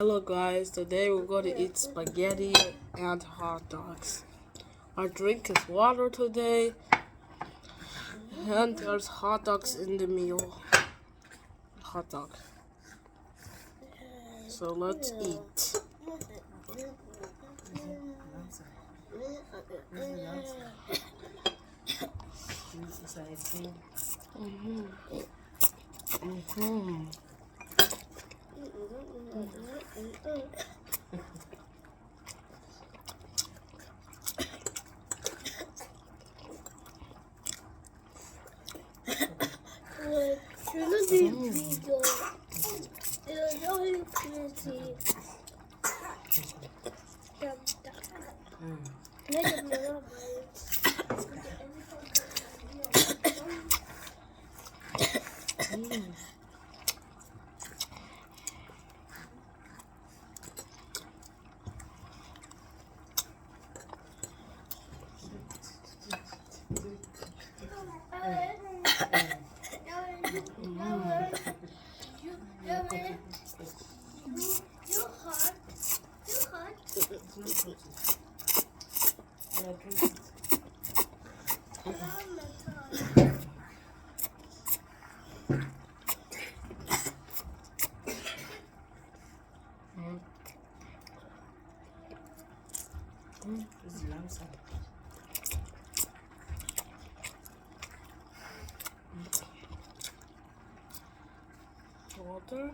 Hello guys, today we're going to eat spaghetti and hot dogs. Our drink is water today, and there's hot dogs in the meal. Hot dog. So let's eat. Water.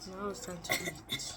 Now it's time to eat.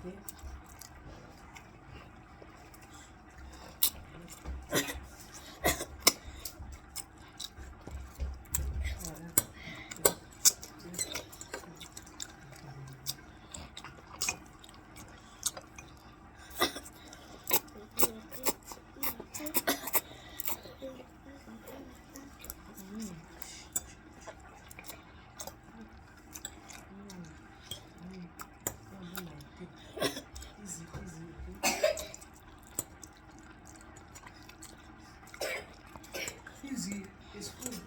Okay. Easy, it's food.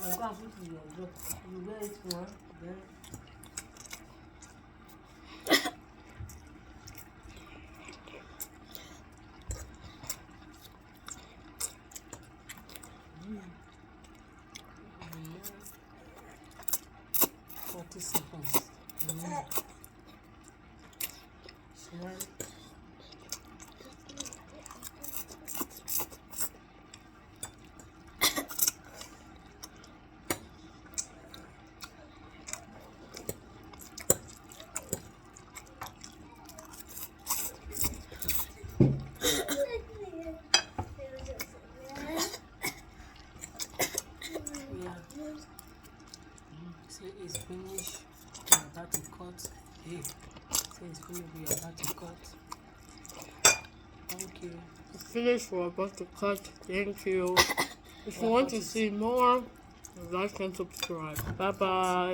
I'm going to put in your book. You wear it one, then. Seconds. Say it's finished. We're about to cut. Hey, say it's finished. We're about to cut. Thank you. It's finished. We're about to cut. Thank you. If you want to see more, like and subscribe. Bye bye.